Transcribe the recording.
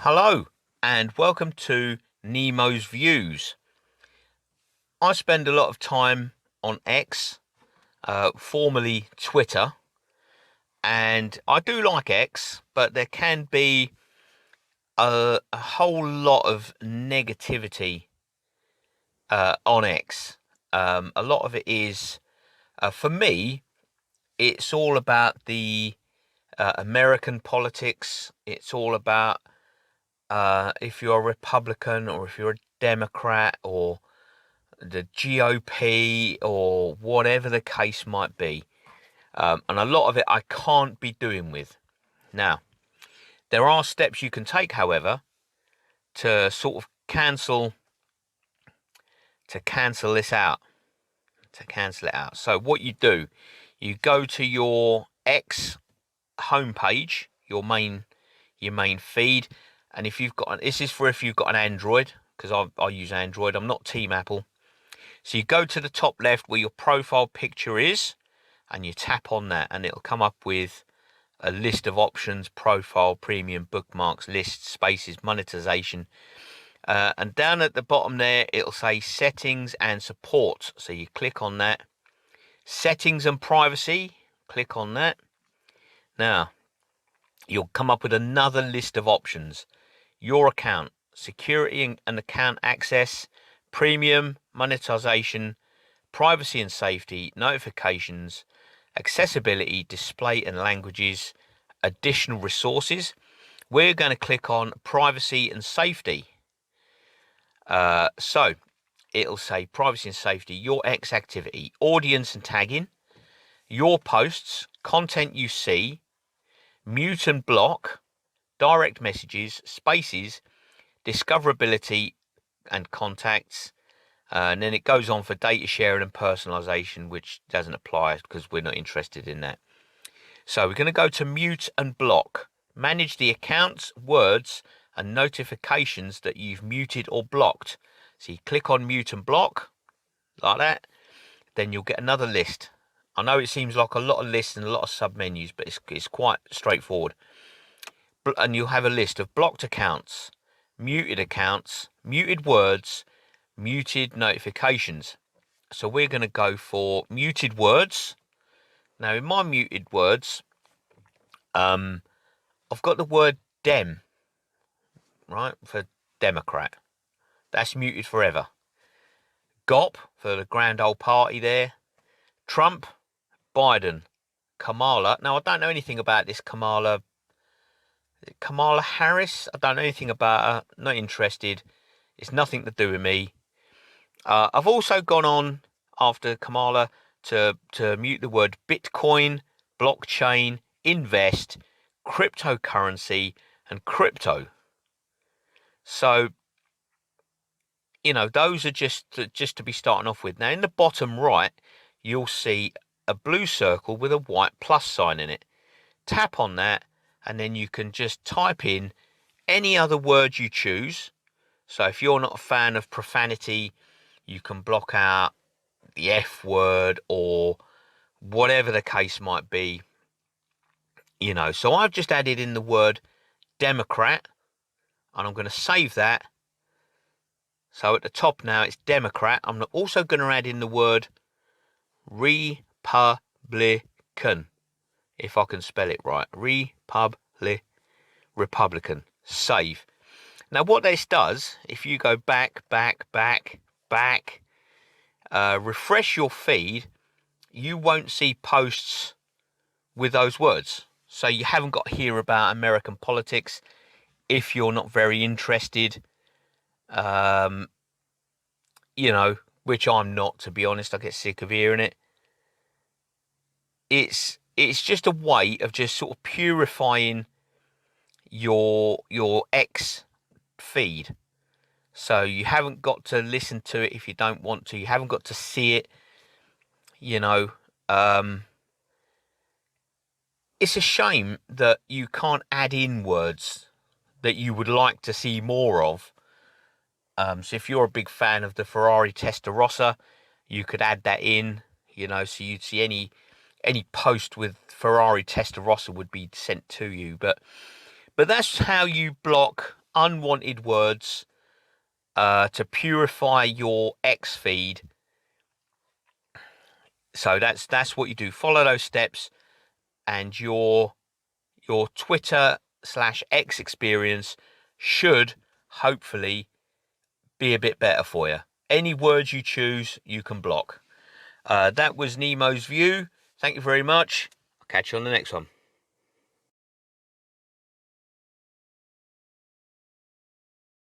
Hello and welcome to Nemo's Views. I spend a lot of time on X, formerly Twitter, and I do like X, but there can be a whole lot of negativity on X. A lot of it is, for me, it's all about the American politics. It's all about if you're a Republican or if you're a Democrat or the GOP or whatever the case might be. And a lot of it I can't be doing with. Now, there are steps you can take, however, to sort of cancel this out. To cancel it out. So what you do, you go to your X homepage, your main feed, and if you've got this is for if you've got an Android, because I use Android. I'm not Team Apple. So you go to the top left where your profile picture is, and you tap on that, and it'll come up with a list of options: profile, premium, bookmarks, lists, spaces, monetization. And down at the bottom there, it'll say settings and support. So you click on that. Settings and privacy, click on that. Now, you'll come up with another list of options. Your account, security and account access, premium, monetization, privacy and safety, notifications, accessibility, display and languages, additional resources. We're going to click on privacy and safety. So it'll say privacy and safety, your X activity, audience and tagging, your posts, content you see, mute and block, direct messages, spaces, discoverability and contacts. And then it goes on for data sharing and personalization, which doesn't apply because we're not interested in that. So we're going to go to mute and block. Manage the accounts, words, and notifications that you've muted or blocked. So you click on mute and block, like that. Then you'll get another list. I know it seems like a lot of lists and a lot of sub-menus, but it's quite straightforward. And you'll have a list of blocked accounts, muted words, muted notifications. So we're going to go for muted words. Now in my muted words, I've got the word Dem, right, for Democrat. That's muted forever. GOP for the grand old party there. Trump, Biden, Kamala. Now I don't know anything about this Kamala Harris. I don't know anything about her. Not interested. It's nothing to do with me. I've also gone on after Kamala to mute the word Bitcoin, blockchain, invest, cryptocurrency, and crypto. So, those are just to be starting off with. Now, in the bottom right, you'll see a blue circle with a white plus sign in it. Tap on that, and then you can just type in any other word you choose. So if you're not a fan of profanity, you can block out the F word or whatever the case might be. So I've just added in the word Democrat, and I'm going to save that. So at the top now it's Democrat. I'm also going to add in the word Republican, if I can spell it right. Republican. Save. Now what this does, if you go back, refresh your feed, you won't see posts with those words. So you haven't got to hear about American politics if you're not very interested. Which I'm not, to be honest. I get sick of hearing it. It's just a way of just sort of purifying your X feed. So you haven't got to listen to it if you don't want to. You haven't got to see it. It's a shame that you can't add in words that you would like to see more of. So if you're a big fan of the Ferrari Testarossa, you could add that in, so you'd see any post with Ferrari Testarossa would be sent to you. But that's how you block unwanted words to purify your X feed. So that's what you do. Follow those steps, and your Twitter/X experience should hopefully be a bit better for you. Any words you choose, you can block. That was Nemo's view. Thank you very much. I'll catch you on the next one.